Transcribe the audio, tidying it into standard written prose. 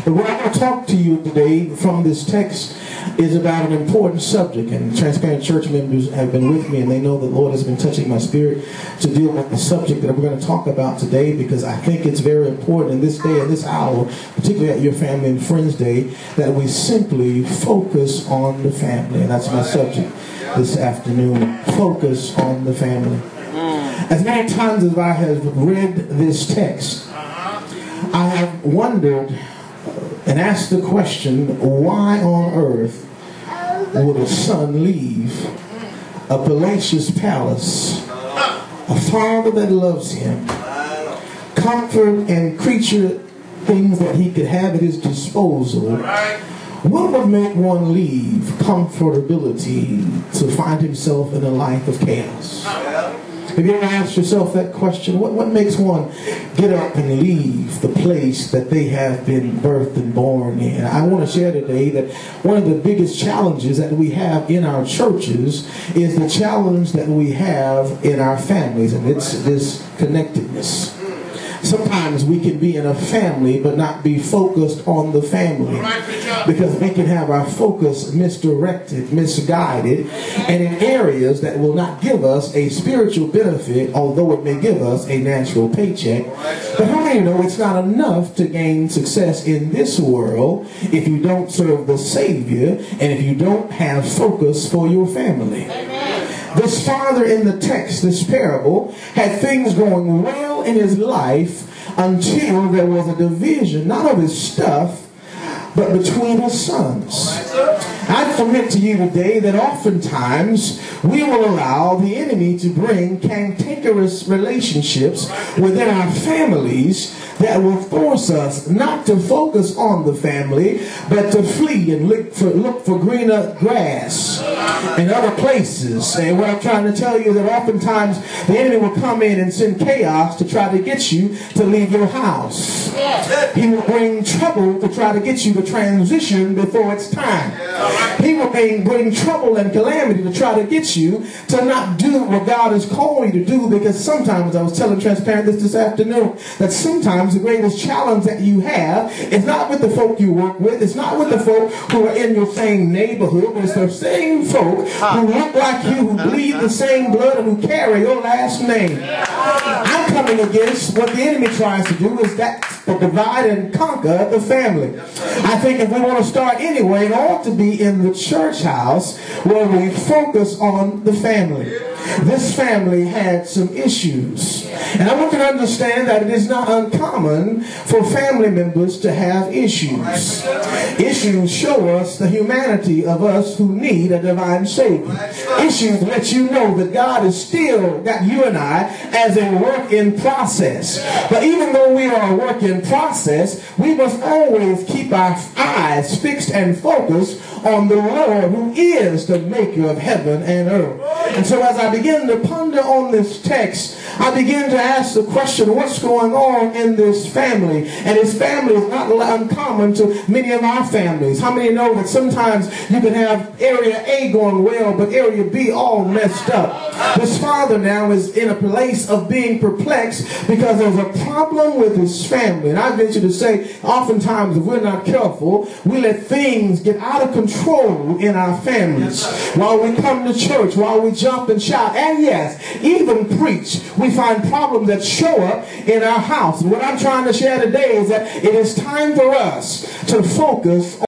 But what I'm going to talk to you today from this text is about an important subject, and Transparent Church members have been with me, and they know that the Lord has been touching my spirit to deal with the subject that we're going to talk about today, because I think it's very important in this day and this hour, particularly at your Family and Friends Day, that we simply focus on the family. And that's my subject this afternoon: focus on the family. As many times as I have read this text, I have wondered and asked the question, why on earth would a son leave a palatial palace, a father that loves him, comfort and creature things that he could have at his disposal? What would make one leave comfortability to find himself in a life of chaos? Have you ever asked yourself that question? What makes one get up and leave the place that they have been birthed and born in? I want to share today that one of the biggest challenges that we have in our churches is the challenge that we have in our families, and it's disconnectedness. Sometimes we can be in a family but not be focused on the family, because we can have our focus misdirected, misguided, and in areas that will not give us a spiritual benefit, although it may give us a natural paycheck. But how many know it's not enough to gain success in this world if you don't serve the Savior and if you don't have focus for your family? This father in the text, this parable, had things going well in his life until there was a division, not of his stuff, but between his sons. I submit to you today that oftentimes we will allow the enemy to bring cantankerous relationships within our families that will force us not to focus on the family, but to flee and look for greener grass in other places. And what I'm trying to tell you is that oftentimes the enemy will come in and send chaos to try to get you to leave your house. He will bring trouble to try to get you to transition before it's time. He will bring trouble and calamity to try to get you to not do what God has called you to do, because sometimes, I was telling Transparent this afternoon, that sometimes the greatest challenge that you have is not with the folk you work with, it's not with the folk who are in your same neighborhood, but it's the same folk who look like you, who bleed the same blood, and who carry your last name. I'm coming against what the enemy tries to do, is that to divide and conquer the family. I think if we want to start anyway, it ought to be in the church house where we focus on the family. This family had some issues, and I want you to understand that it is not uncommon for family members to have issues. Issues show us the humanity of us who need a divine Savior. Issues let you know that God has still got you and I as a work in process. But even though we are a work in process, we must always keep our eyes fixed and focused on the Lord, who is the maker of heaven and earth. And so as I begin to ponder on this text, I begin to ask the question, what's going on in this family? And this family is not uncommon to many of our families. How many know that sometimes you can have area A going well, but area B all messed up? This father now is in a place of being perplexed because there's a problem with his family. And I venture to say, oftentimes if we're not careful, we let things get out of control in our families. While we come to church, while we jump and shout, and yes, even preach, we find problems that show up in our house. And what I'm trying to share today is that it is time for us to focus